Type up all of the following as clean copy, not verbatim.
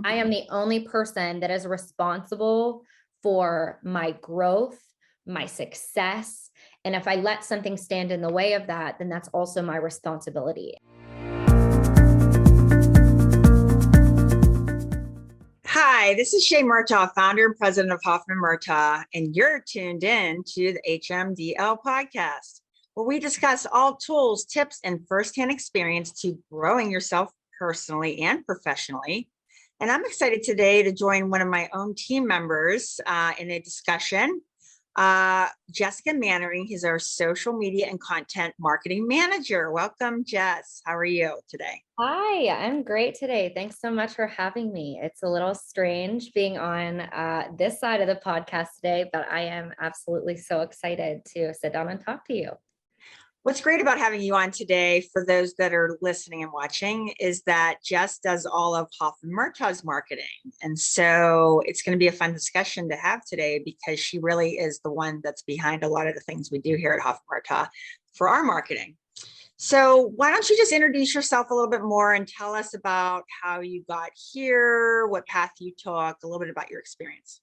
I am the only person that is responsible for my growth, my success. And if I let something stand in the way of that, then that's also my responsibility. Hi, this is Shay Murtaugh, founder and president of Hoffman Murtaugh, and you're tuned in to the HMDL podcast, where we discuss all tools, tips, and firsthand experience to growing yourself personally and professionally. And I'm excited today to join one of my own team members in a discussion. Jessica Mannering is our social media and content marketing manager. Welcome, Jess. How are you today? Hi, I'm great today. Thanks so much for having me. It's a little strange being on this side of the podcast today, but I am absolutely so excited to sit down and talk to you. What's great about having you on today, for those that are listening and watching, is that Jess does all of Hoffman Murtaugh's marketing. And so it's going to be a fun discussion to have today because she really is the one that's behind a lot of the things we do here at Hoffman Murtaugh for our marketing. So why don't you just introduce yourself a little bit more and tell us about how you got here, what path you took, a little bit about your experience.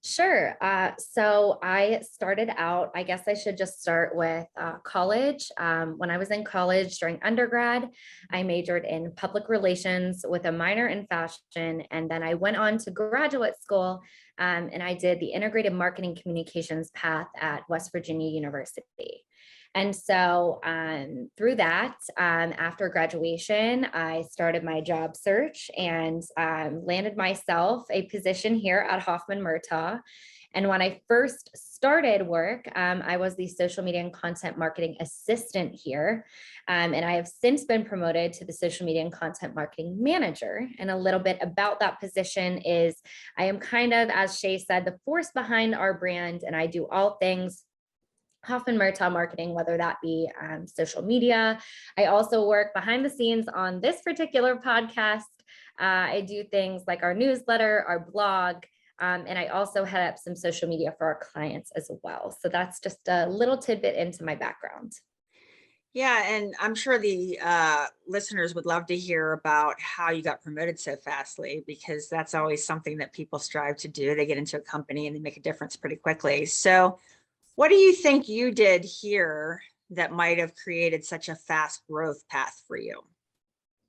Sure. So I started out, I guess I should just start with college. When I was in college during undergrad, I majored in public relations with a minor in fashion. And then I went on to graduate school and I did the integrated marketing communications path at West Virginia University. And so through that, after graduation, I started my job search and landed myself a position here at Hoffman Murtaugh. And when I first started work, I was the social media and content marketing assistant here. And I have since been promoted to the social media and content marketing manager. And a little bit about that position is I am kind of, as Shay said, the force behind our brand, and I do all things Hoffman Murtaugh marketing, whether that be social media. I also work behind the scenes on this particular podcast. I do things like our newsletter, our blog, and I also head up some social media for our clients as well. So that's just a little tidbit into my background. Yeah, and I'm sure the listeners would love to hear about how you got promoted so fastly, because that's always something that people strive to do. They get into a company and they make a difference pretty quickly. So what do you think you did here that might have created such a fast growth path for you?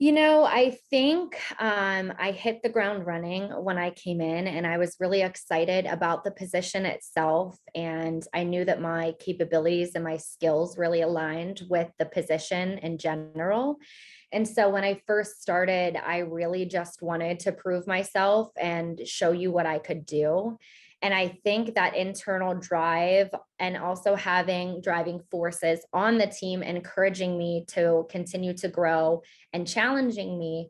I think I hit the ground running when I came in, and I was really excited about the position itself. And I knew that my capabilities and my skills really aligned with the position in general. And so when I first started, I really just wanted to prove myself and show you what I could do. And I think that internal drive and also having driving forces on the team encouraging me to continue to grow and challenging me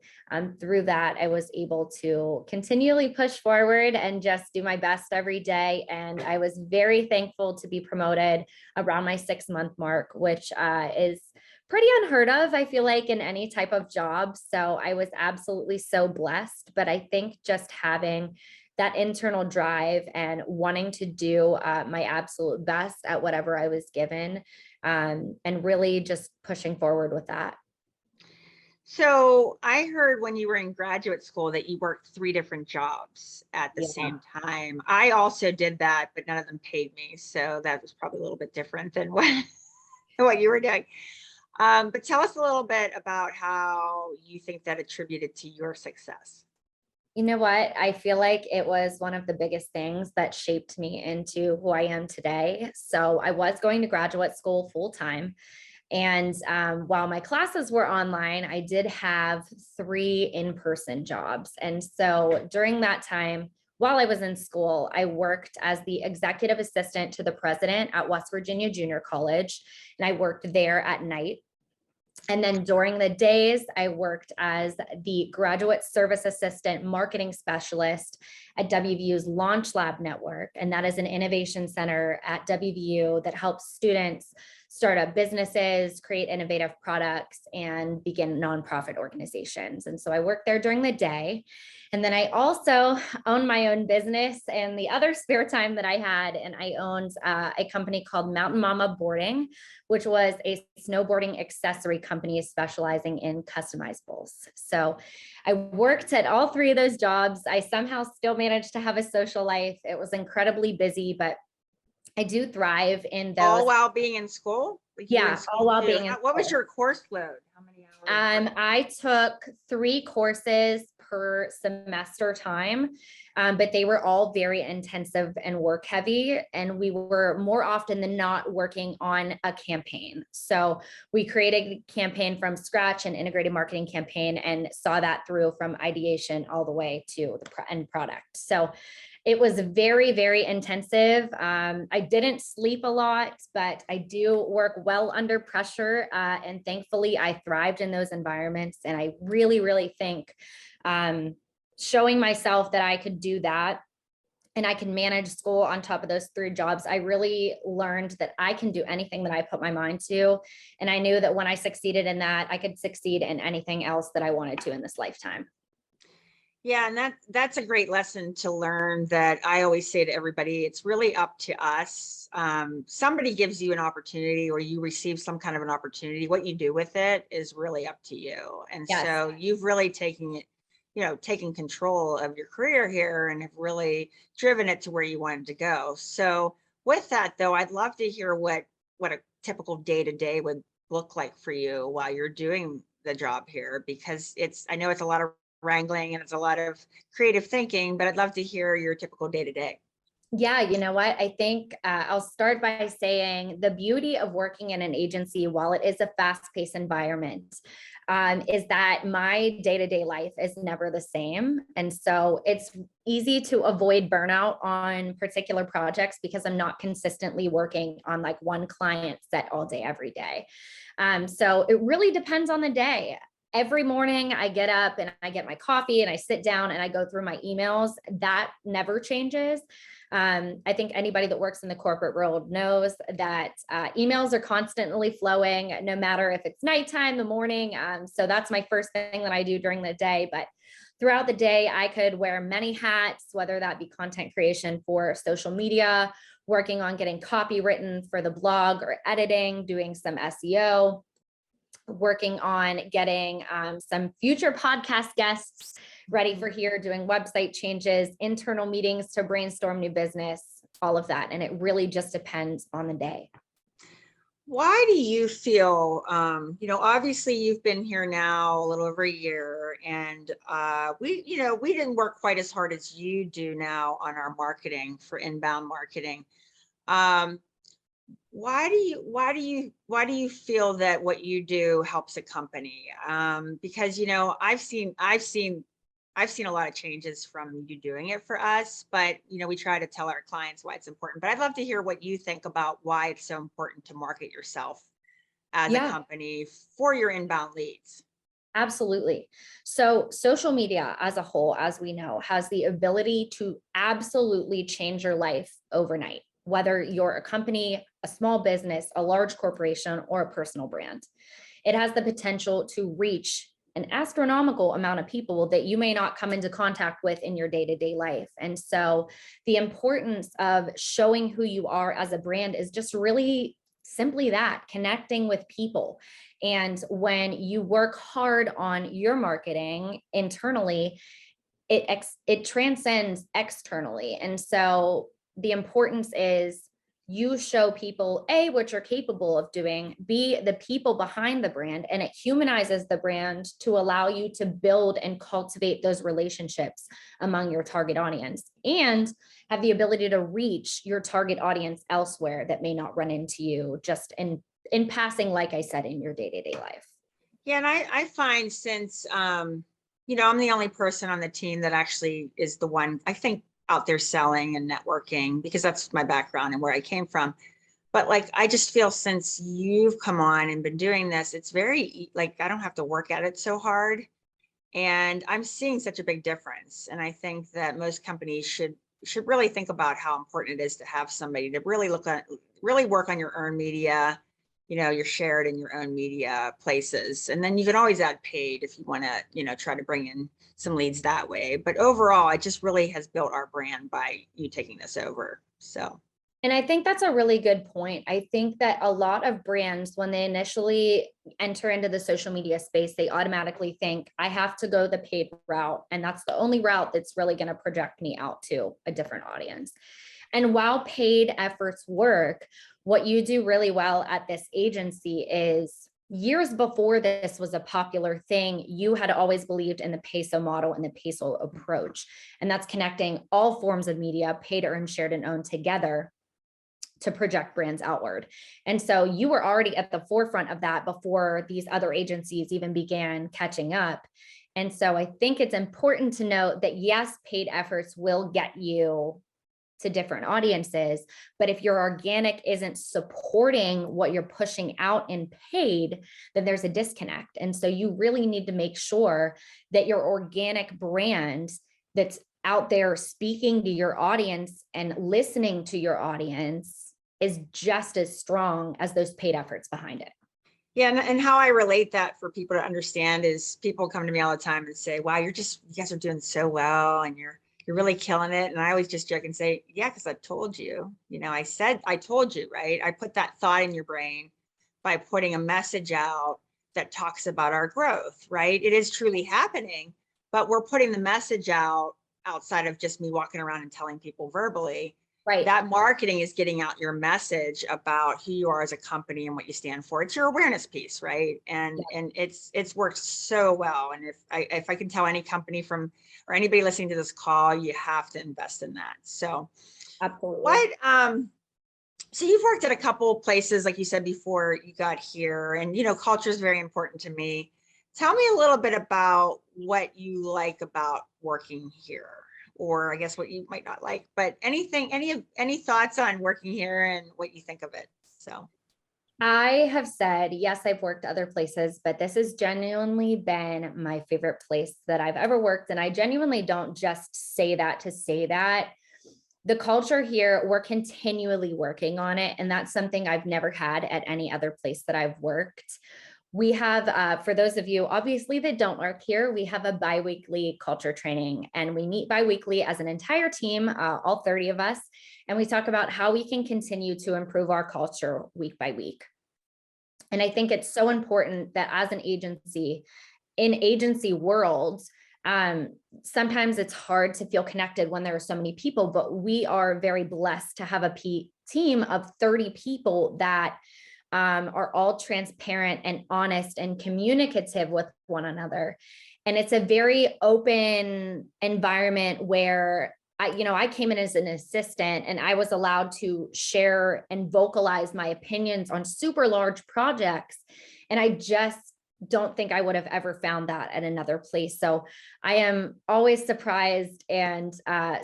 through that, I was able to continually push forward and just do my best every day. And I was very thankful to be promoted around my 6-month mark, which is pretty unheard of, I feel like, in any type of job. So I was absolutely so blessed. But I think just having that internal drive and wanting to do my absolute best at whatever I was given, and really just pushing forward with that. So I heard when you were in graduate school that you worked 3 different jobs at the Yeah. same time. I also did that, but none of them paid me. So that was probably a little bit different than what you were doing. But tell us a little bit about how you think that attributed to your success. You know what? I feel like it was one of the biggest things that shaped me into who I am today. So I was going to graduate school full time. And while my classes were online, I did have 3 in-person jobs. And so during that time, while I was in school, I worked as the executive assistant to the president at West Virginia Junior College. And I worked there at night. And then during the days, I worked as the graduate service assistant marketing specialist at WVU's Launch Lab Network. And that is an innovation center at WVU that helps students start up businesses, create innovative products, and begin nonprofit organizations. And so I worked there during the day. And then I also own my own business and the other spare time that I had. And I owned a company called Mountain Mama Boarding, which was a snowboarding accessory company specializing in customizables. So I worked at all three of those jobs. I somehow still managed to have a social life. It was incredibly busy, but I do thrive in those. All while being in school? Like you were in Yeah, school all while too. being in What was school. your course load? How many hours? I took 3 courses per semester time, but they were all very intensive and work heavy. And we were more often than not working on a campaign. So we created a campaign from scratch, an integrated marketing campaign, and saw that through from ideation all the way to the end product. So it was very, very intensive. I didn't sleep a lot, but I do work well under pressure. And thankfully, I thrived in those environments. And I really, really think showing myself that I could do that and I can manage school on top of those 3 jobs, I really learned that I can do anything that I put my mind to. And I knew that when I succeeded in that, I could succeed in anything else that I wanted to in this lifetime. Yeah, and that's a great lesson to learn that I always say to everybody, it's really up to us. Somebody gives you an opportunity or you receive some kind of an opportunity. What you do with it is really up to you. And Yes. so you've really taken control of your career here and have really driven it to where you wanted to go. So with that though, I'd love to hear what a typical day-to-day would look like for you while you're doing the job here, because I know it's a lot of wrangling and it's a lot of creative thinking, but I'd love to hear your typical day to day. Yeah, you know what? I think I'll start by saying the beauty of working in an agency, while it is a fast-paced environment, is that my day-to-day life is never the same. And so it's easy to avoid burnout on particular projects because I'm not consistently working on like one client set all day, every day. So it really depends on the day. Every morning I get up and I get my coffee and I sit down and I go through my emails. That never changes. I think anybody that works in the corporate world knows that emails are constantly flowing, no matter if it's nighttime, the morning. So that's my first thing that I do during the day. But throughout the day, I could wear many hats, whether that be content creation for social media, working on getting copy written for the blog, or editing, doing some SEO, working on getting some future podcast guests ready for here, doing website changes, internal meetings to brainstorm new business, all of that. And it really just depends on the day. Why do you feel, obviously you've been here now a little over a year, and we didn't work quite as hard as you do now on our marketing for inbound marketing. Why do you feel that what you do helps a company? Because I've seen a lot of changes from you doing it for us, but we try to tell our clients why it's important. But I'd love to hear what you think about why it's so important to market yourself as a company for your inbound leads. Absolutely. So social media as a whole, as we know, has the ability to absolutely change your life overnight, whether you're a company, a small business, a large corporation, or a personal brand. It has the potential to reach an astronomical amount of people that you may not come into contact with in your day-to-day life. And so the importance of showing who you are as a brand is just really simply that, connecting with people. And when you work hard on your marketing internally, it transcends externally. And so the importance is you show people, A, what you're capable of doing, B, the people behind the brand, and it humanizes the brand to allow you to build and cultivate those relationships among your target audience and have the ability to reach your target audience elsewhere that may not run into you just in passing, like I said, in your day-to-day life. Yeah, and I find since, I'm the only person on the team that actually is the one, I think, out there selling and networking, because that's my background and where I came from. But like, I just feel since you've come on and been doing this, it's very, like, I don't have to work at it so hard. And I'm seeing such a big difference. And I think that most companies should really think about how important it is to have somebody to really really work on your earned media, you're shared in your own media places. And then you can always add paid if you want to, try to bring in some leads that way. But overall, it just really has built our brand by you taking this over. So. And I think that's a really good point. I think that a lot of brands, when they initially enter into the social media space, they automatically think, I have to go the paid route. And that's the only route that's really going to project me out to a different audience. And while paid efforts work, what you do really well at this agency is, years before this was a popular thing, you had always believed in the peso model and the peso approach. And that's connecting all forms of media, paid, earned, shared, and owned together to project brands outward. And so you were already at the forefront of that before these other agencies even began catching up. And so I think it's important to note that yes, paid efforts will get you to different audiences, but if your organic isn't supporting what you're pushing out in paid, then there's a disconnect. And so you really need to make sure that your organic brand that's out there speaking to your audience and listening to your audience is just as strong as those paid efforts behind it. Yeah, and how I relate that for people to understand is, people come to me all the time and say, wow, you guys are doing so well and you're really killing it. And I always just joke and say, yeah, because I told you, I told you, right? I put that thought in your brain by putting a message out that talks about our growth, right? It is truly happening, but we're putting the message out outside of just me walking around and telling people verbally. Right. That marketing is getting out your message about who you are as a company and what you stand for. It's your awareness piece, right? And it's worked so well. And if I can tell any company or anybody listening to this call, you have to invest in that. So absolutely. So you've worked at a couple of places, like you said before you got here, and culture is very important to me. Tell me a little bit about what you like about working here, or I guess what you might not like, but any thoughts on working here and what you think of it? So I have said, yes, I've worked other places, but this has genuinely been my favorite place that I've ever worked. And I genuinely don't just say that to say that. The culture here, we're continually working on it. And that's something I've never had at any other place that I've worked. We have, for those of you obviously that don't work here, we have a biweekly culture training, and we meet biweekly as an entire team, all 30 of us, and we talk about how we can continue to improve our culture week by week. And I think it's so important that as an agency, in agency world, sometimes it's hard to feel connected when there are so many people, but we are very blessed to have a team of 30 people that are all transparent and honest and communicative with one another. And it's a very open environment where I came in as an assistant and I was allowed to share and vocalize my opinions on super large projects. And I just don't think I would have ever found that at another place. So I am always surprised and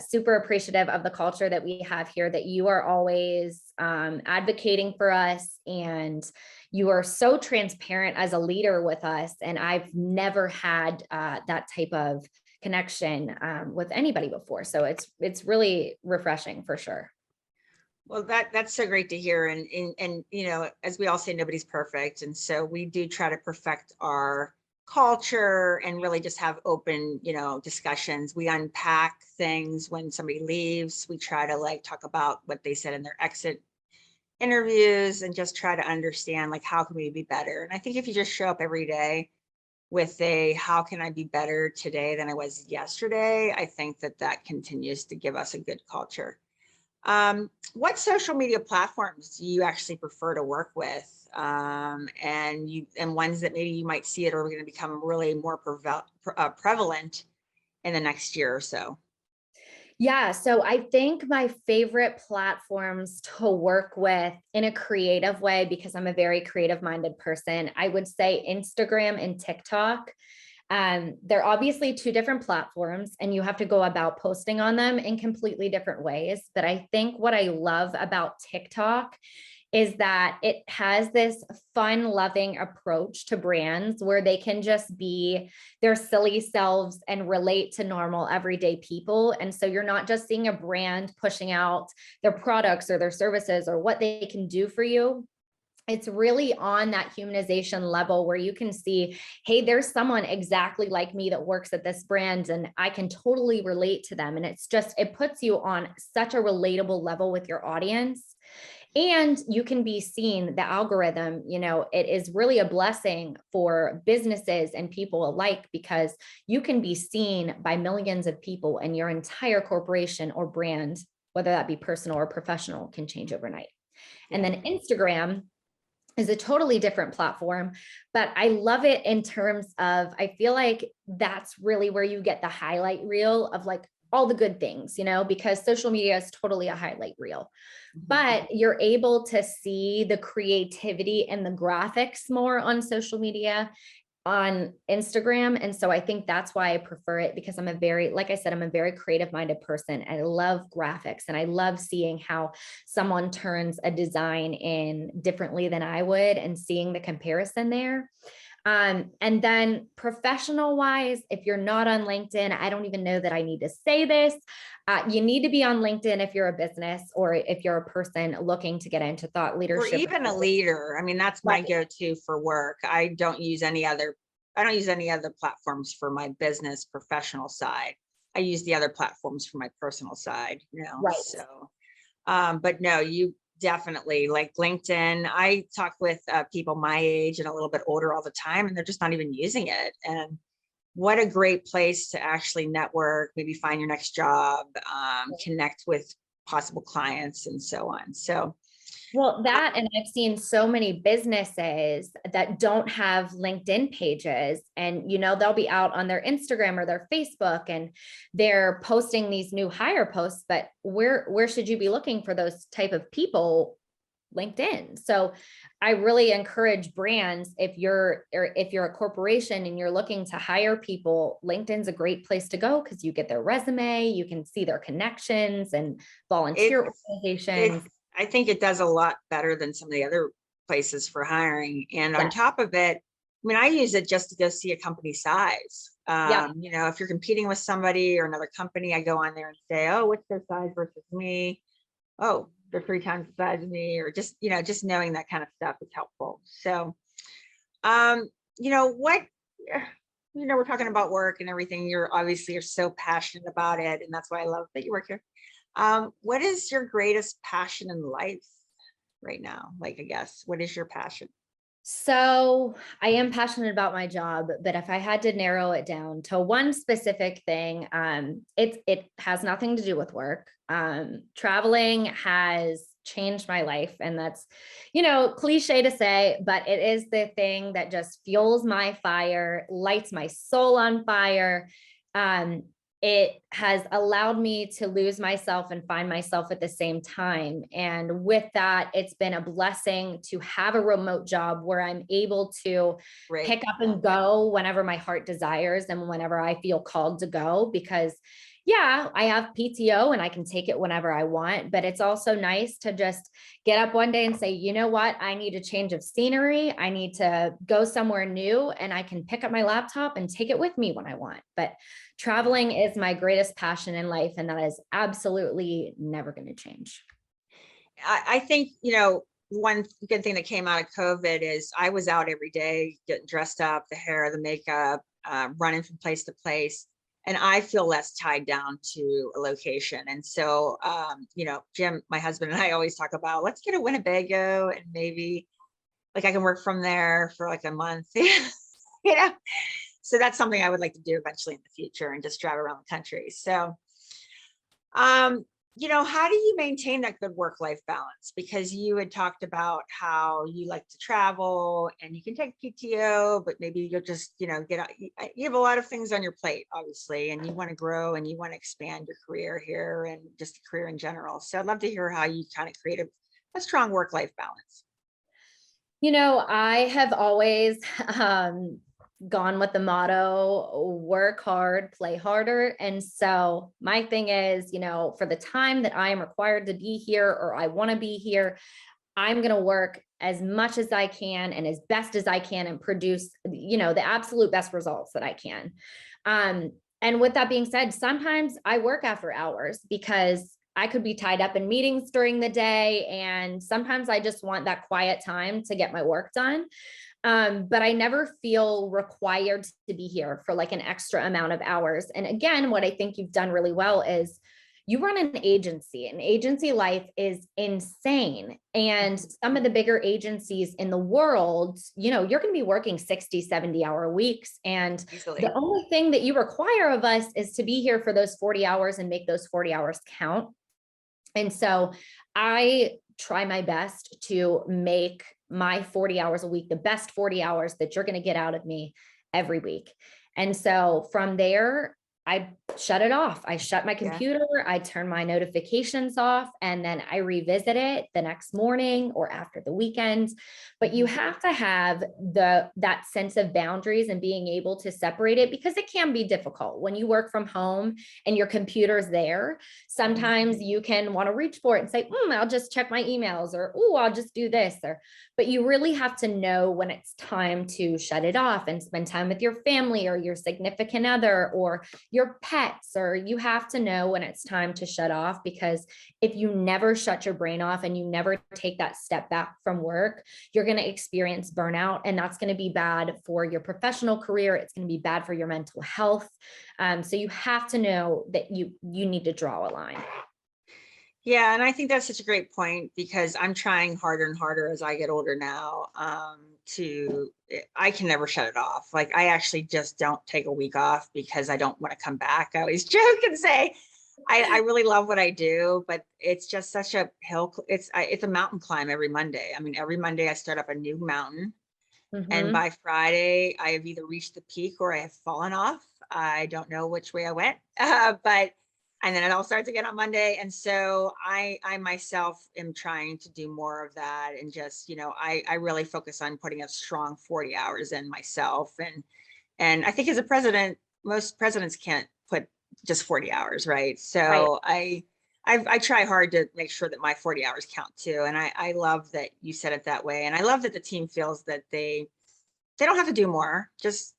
super appreciative of the culture that we have here, that you are always advocating for us, and you are so transparent as a leader with us. And I've never had that type of connection with anybody before. So it's really refreshing for sure. Well, that's so great to hear. And as we all say, nobody's perfect. And so we do try to perfect our culture and really just have open, discussions. We unpack things when somebody leaves. We try to talk about what they said in their exit interviews and just try to understand how can we be better. And I think if you just show up every day with how can I be better today than I was yesterday, I think that continues to give us a good culture. What social media platforms do you actually prefer to work with? And ones that maybe you might see it are going to become really more prevalent in the next year or so? Yeah, so I think my favorite platforms to work with in a creative way, because I'm a very creative minded person, I would say Instagram and TikTok. They're obviously two different platforms, and you have to go about posting on them in completely different ways. But I think what I love about TikTok is that it has this fun, loving approach to brands where they can just be their silly selves and relate to normal, everyday people. And so you're not just seeing a brand pushing out their products or their services or what they can do for you. it's really on that humanization level where you can see, hey, there's someone exactly like me that works at this brand and I can totally relate to them. And it's just, it puts you on such a relatable level with your audience. And you can be seen, the algorithm, it is really a blessing for businesses and people alike, because you can be seen by millions of people and your entire corporation or brand, whether that be personal or professional, can change overnight. And then Instagram is a totally different platform, but I love it in terms of, I feel like that's really where you get the highlight reel of like all the good things, because social media is totally a highlight reel, but you're able to see the creativity and the graphics more on social media, on Instagram. And so I think that's why I prefer it, because I'm like I said, I'm a very creative minded person. I love graphics and I love seeing how someone turns a design in differently than I would and seeing the comparison there. And then professional wise, if you're not on LinkedIn, I don't even know that I need to say this. You need to be on LinkedIn if you're a business or if you're a person looking to get into thought leadership. Or even a leader. I mean, that's my go-to for work. I don't use any other platforms for my business professional side. I use the other platforms for my personal side, Right. So, but no, you definitely like LinkedIn. I talk with people my age and a little bit older all the time, and they're just not even using it. And what a great place to actually network, maybe find your next job, connect with possible clients and so on. So, well, that, and I've seen so many businesses that don't have LinkedIn pages, and they'll be out on their Instagram or their Facebook and they're posting these new hire posts, but where should you be looking for those type of people? LinkedIn. So I really encourage brands, if you're a corporation and you're looking to hire people, LinkedIn's a great place to go, because you get their resume, you can see their connections and volunteer organizations. I think it does a lot better than some of the other places for hiring. And on top of it, I mean, I use it just to go see a company size. If you're competing with somebody or another company, I go on there and say, oh, what's their size versus me? Oh, they're 3 times the size of me, or just knowing that kind of stuff is helpful. So, we're talking about work and everything. You're so passionate about it. And that's why I love that you work here. What is your greatest passion in life right now? Like, I guess, what is your passion? So I am passionate about my job, but if I had to narrow it down to one specific thing, it has nothing to do with work. Traveling has changed my life, and that's, cliche to say, but it is the thing that just fuels my fire, lights my soul on fire. It has allowed me to lose myself and find myself at the same time. And with that, it's been a blessing to have a remote job where I'm able to pick up and go whenever my heart desires and whenever I feel called to go, because I have PTO and I can take it whenever I want, but it's also nice to just get up one day and say, you know what, I need a change of scenery. I need to go somewhere new, and I can pick up my laptop and take it with me when I want. But traveling is my greatest passion in life, and that is absolutely never going to change. I think, one good thing that came out of COVID is I was out every day getting dressed up, the hair, the makeup, running from place to place. And I feel less tied down to a location. And so, Jim, my husband, and I always talk about, let's get a Winnebago and maybe like I can work from there for like a month, So that's something I would like to do eventually in the future, and just drive around the country. So, how do you maintain that good work-life balance? Because you had talked about how you like to travel and you can take PTO, but maybe you'll just, get out. You have a lot of things on your plate, obviously, and you want to grow and you want to expand your career here and just a career in general. So I'd love to hear how you kind of create a strong work-life balance. I have always gone with the motto, work hard, play harder. And so my thing is, for the time that I am required to be here or I want to be here, I'm going to work as much as I can and as best as I can and produce, the absolute best results that I can. And with that being said, sometimes I work after hours because I could be tied up in meetings during the day. And sometimes I just want that quiet time to get my work done. But I never feel required to be here for like an extra amount of hours. And again, what I think you've done really well is you run an agency, and agency life is insane. And some of the bigger agencies in the world, you're going to be working 60, 70-hour weeks. And Easily. the only thing that you require of us is to be here for those 40 hours and make those 40 hours count. And so I try my best to make my 40 hours a week the best 40 hours that you're going to get out of me every week. And so from there, I shut it off. I shut my computer, I turn my notifications off, and then I revisit it the next morning or after the weekend. But you have to have that sense of boundaries and being able to separate it, because it can be difficult when you work from home and your computer's there. Sometimes you can want to reach for it and say, I'll just check my emails, or, I'll just do this. But you really have to know when it's time to shut it off and spend time with your family or your significant other or your pets, or you have to know when it's time to shut off, because if you never shut your brain off and you never take that step back from work, you're going to experience burnout, and that's going to be bad for your professional career. It's going to be bad for your mental health. So you have to know that you need to draw a line. Yeah, and I think that's such a great point, because I'm trying harder and harder as I get older now. I can never shut it off. Like, I actually just don't take a week off because I don't want to come back. I always joke and say, I really love what I do, but it's just such a hill. It's a mountain climb every Monday. I mean, every Monday I start up a new mountain, and by Friday I have either reached the peak or I have fallen off. I don't know which way I went, but. And then it all starts again on Monday. And so I myself am trying to do more of that, and just, I really focus on putting a strong 40 hours in myself. And I think as a president, most presidents can't put just 40 hours, right? So I try hard to make sure that my 40 hours count too. And I love that you said it that way. And I love that the team feels that they don't have to do more. Just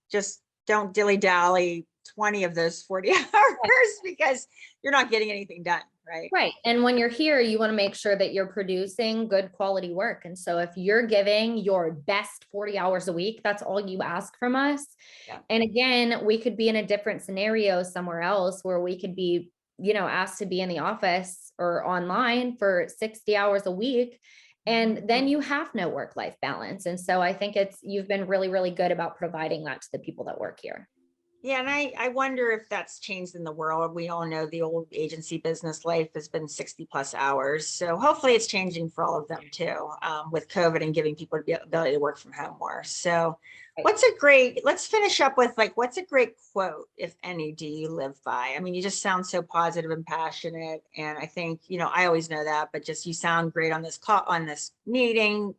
don't dilly-dally 20 of those 40 hours, because you're not getting anything done, right? Right. And when you're here, you want to make sure that you're producing good quality work. And so if you're giving your best 40 hours a week, that's all you ask from us. Yeah. And again, we could be in a different scenario somewhere else where we could be, asked to be in the office or online for 60 hours a week. And then you have no work-life balance. And so I think you've been really, really good about providing that to the people that work here. Yeah, and I wonder if that's changed in the world. We all know the old agency business life has been 60+ hours. So hopefully it's changing for all of them too, with COVID and giving people the ability to work from home more. So let's finish up with, like, what's a great quote, if any, do you live by? I mean, you just sound so positive and passionate. And I think, I always know that, but just, you sound great on this call, on this meeting.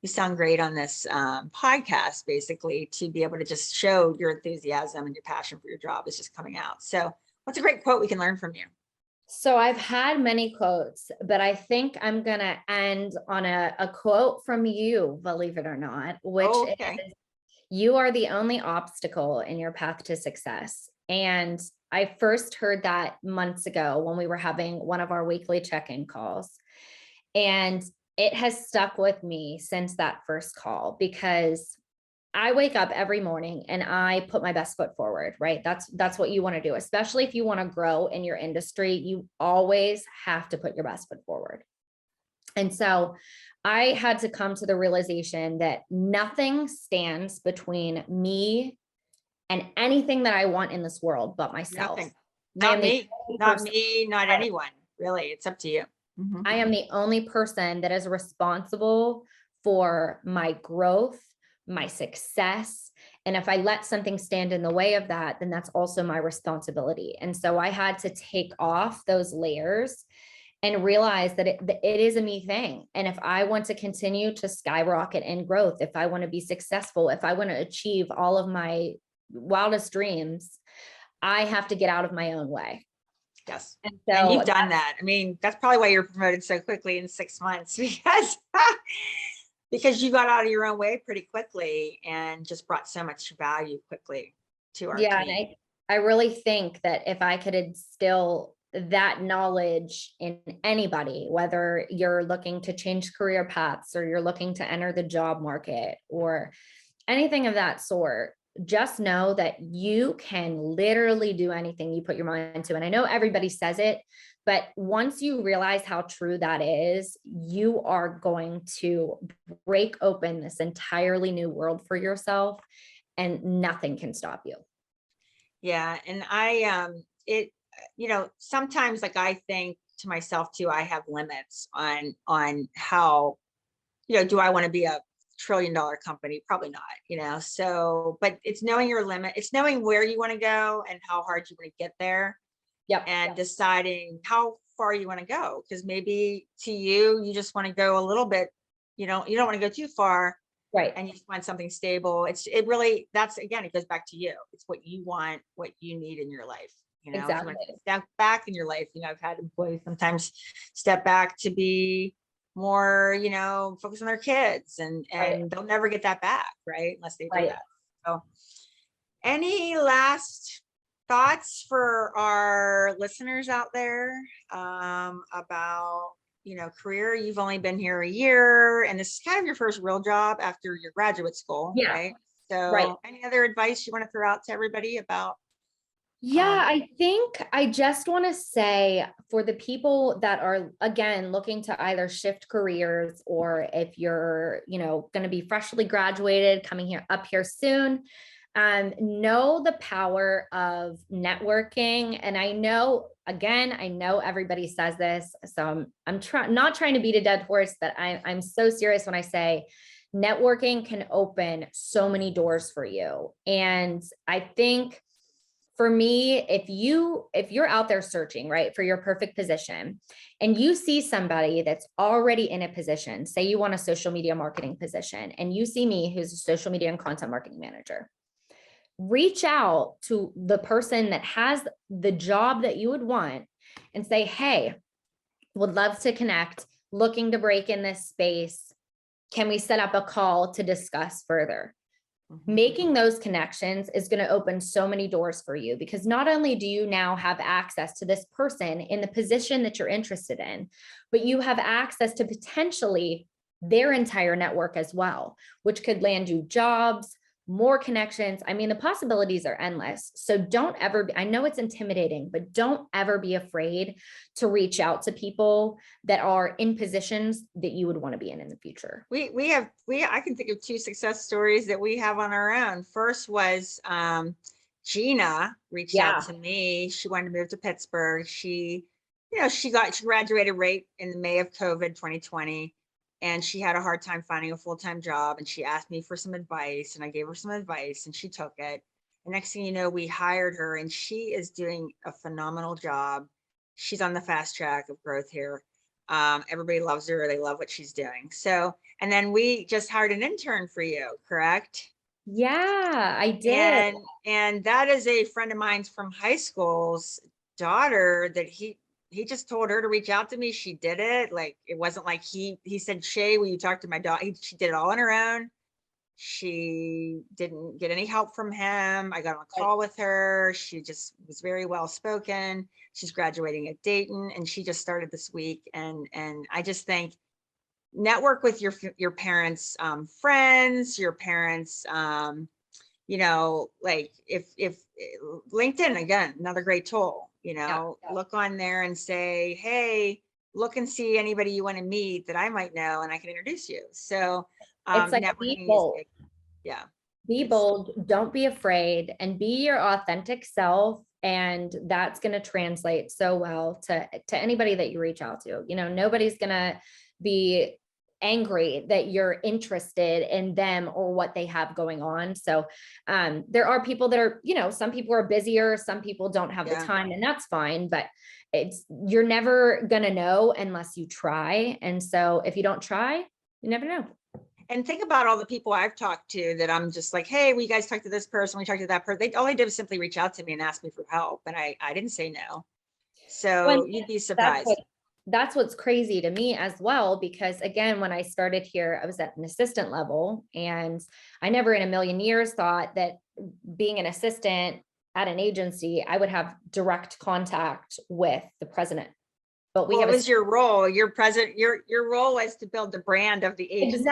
You sound great on this podcast, basically, to be able to just show your enthusiasm and your passion for your job is just coming out. So what's a great quote we can learn from you? So I've had many quotes, but I think I'm going to end on a quote from you, believe it or not, which is, you are the only obstacle in your path to success. And I first heard that months ago when we were having one of our weekly check-in calls. And it has stuck with me since that first call, because I wake up every morning and I put my best foot forward, right? That's what you want to do, especially if you want to grow in your industry. You always have to put your best foot forward. And so I had to come to the realization that nothing stands between me and anything that I want in this world but myself. Nothing. Not anyone. Really, it's up to you. I am the only person that is responsible for my growth, my success. And if I let something stand in the way of that, then that's also my responsibility. And so I had to take off those layers and realize that it is a me thing. And if I want to continue to skyrocket in growth, if I want to be successful, if I want to achieve all of my wildest dreams, I have to get out of my own way. Yes. And you've done that. I mean, that's probably why you're promoted so quickly in 6 months, because you got out of your own way pretty quickly and just brought so much value quickly to our team. And I really think that if I could instill that knowledge in anybody, whether you're looking to change career paths or you're looking to enter the job market or anything of that sort. Just know that you can literally do anything you put your mind to. And I know everybody says it, but once you realize how true that is, you are going to break open this entirely new world for yourself, and nothing can stop you. Yeah. And sometimes like I think to myself too, I have limits on how, do I want to be a trillion-dollar company? Probably not, so, but it's knowing your limit, it's knowing where you want to go and how hard you want to get there. Yep. And deciding how far you want to go. Because maybe to you just want to go a little bit, you don't want to go too far. Right. And you just want something stable. That's again, it goes back to you. It's what you want, what you need in your life. Exactly. If you want to step back in your life, I've had employees sometimes step back to be more, focus on their kids and Right. they'll never get that back, right? Unless they do Right. that. So any last thoughts for our listeners out there about career? You've only been here a year and this is kind of your first real job after your graduate school, Yeah. right? So Right. any other advice you want to throw out to everybody about? Yeah, I think I just want to say for the people that are, again, looking to either shift careers, or if you're, going to be freshly graduated, coming up here soon, know the power of networking. And I know, again, I know everybody says this, so I'm not trying to beat a dead horse, but I'm so serious when I say networking can open so many doors for you. And I think for me, if you're out there searching, right, for your perfect position, and you see somebody that's already in a position, say you want a social media marketing position, and you see me, who's a social media and content marketing manager, reach out to the person that has the job that you would want and say, hey, would love to connect, looking to break in this space. Can we set up a call to discuss further? Making those connections is going to open so many doors for you, because not only do you now have access to this person in the position that you're interested in, but you have access to potentially their entire network as well, which could land you jobs, more connections. I mean, the possibilities are endless. So don't ever I know it's intimidating, but don't ever be afraid to reach out to people that are in positions that you would want to be in the future. I can think of two success stories that we have on our own. First was Gina reached out to me. She wanted to move to Pittsburgh. She graduated right in May of COVID 2020. And she had a hard time finding a full-time job. And she asked me for some advice and I gave her some advice and she took it. And next thing you know, we hired her and she is doing a phenomenal job. She's on the fast track of growth here. Everybody loves her. They love what she's doing. So, and then we just hired an intern for you, correct? Yeah, I did. And that is a friend of mine's from high school's daughter that he just told her to reach out to me. She did it. Like, it wasn't like he said, Shay, will you talk to my daughter? She did it all on her own. She didn't get any help from him. I got on a call with her. She just was very well spoken. She's graduating at Dayton and she just started this week. And I just think network with your parents' friends, your parents, like if LinkedIn, again, another great tool, look on there and say, hey, look and see anybody you want to meet that I might know and I can introduce you. So it's like, be bold. Yeah. Be bold, don't be afraid, and be your authentic self. And that's going to translate so well to anybody that you reach out to. Nobody's going to be angry that you're interested in them or what they have going on. So there are people that are, some people are busier, some people don't have the time, and that's fine, but you're never going to know unless you try. And so if you don't try, you never know. And think about all the people I've talked to that I'm just like, hey, we guys talked to this person, we talked to that person. All they did was simply reach out to me and ask me for help. And I didn't say no. So you'd be surprised. That's what's crazy to me as well, because again, when I started here, I was at an assistant level, and I never in a million years thought that being an assistant at an agency, I would have direct contact with the president. But we What have was your role? Your president, your role was to build the brand of the agency.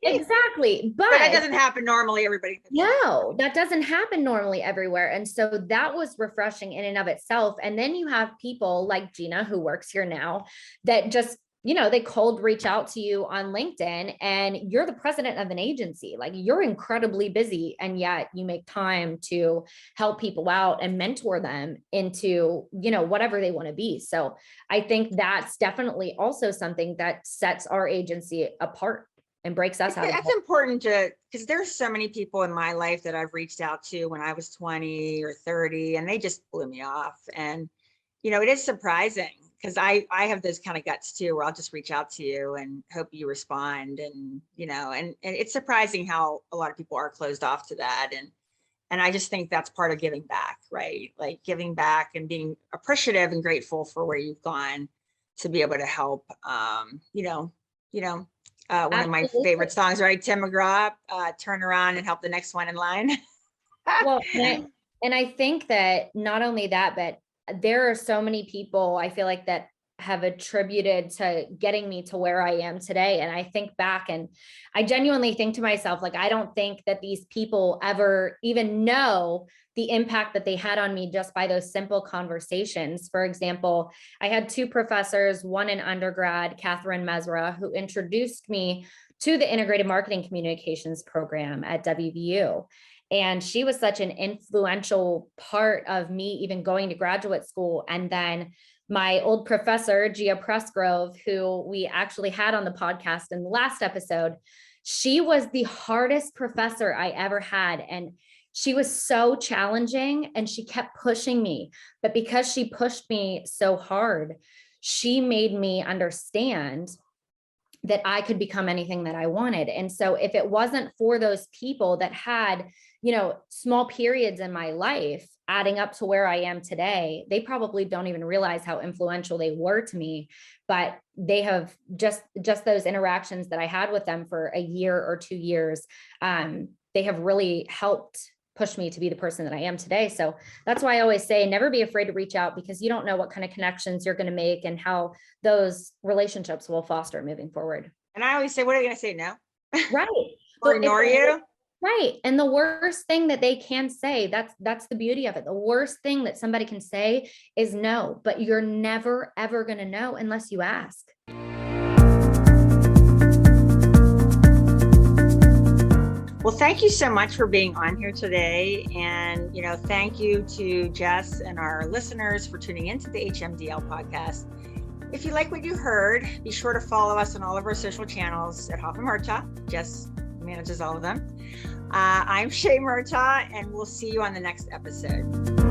exactly. But that doesn't happen normally, everybody. No, that doesn't happen normally everywhere. And so that was refreshing in and of itself. And then you have people like Gina, who works here now, that just, they cold reach out to you on LinkedIn, and you're the president of an agency. Like, you're incredibly busy, and yet you make time to help people out and mentor them into, whatever they want to be. So I think that's definitely also something that sets our agency apart and breaks us out. That's important because there's so many people in my life that I've reached out to when I was 20 or 30, and they just blew me off. And, it is surprising, because I have those kind of guts too, where I'll just reach out to you and hope you respond. And, and it's surprising how a lot of people are closed off to that. And I just think that's part of giving back, right? Like giving back and being appreciative and grateful for where you've gone to be able to help. One of my favorite songs, right? Tim McGraw, turn around and help the next one in line. Well, and I think that not only that, but there are so many people I feel like that have attributed to getting me to where I am today. And I think back and I genuinely think to myself, like, I don't think that these people ever even know the impact that they had on me just by those simple conversations. For example, I had two professors, one in undergrad, Catherine Mesra, who introduced me to the Integrated Marketing Communications program at WVU. And she was such an influential part of me even going to graduate school. And then my old professor, Gia Pressgrove, who we actually had on the podcast in the last episode, she was the hardest professor I ever had. And she was so challenging and she kept pushing me. But because she pushed me so hard, she made me understand that I could become anything that I wanted. And so if it wasn't for those people that had, small periods in my life adding up to where I am today, they probably don't even realize how influential they were to me. But they have just those interactions that I had with them for a year or 2 years. They have really helped push me to be the person that I am today. So that's why I always say, never be afraid to reach out, because you don't know what kind of connections you're going to make and how those relationships will foster moving forward. And I always say, what are you going to say? No. Right. Or ignore you. Right. And the worst thing that they can say, that's the beauty of it. The worst thing that somebody can say is no, but you're never, ever going to know unless you ask. Well, thank you so much for being on here today. And, thank you to Jess and our listeners for tuning into the HMDL podcast. If you like what you heard, be sure to follow us on all of our social channels at Hoffman Murtaugh. Jess manages all of them. I'm Shay Murtaugh, and we'll see you on the next episode.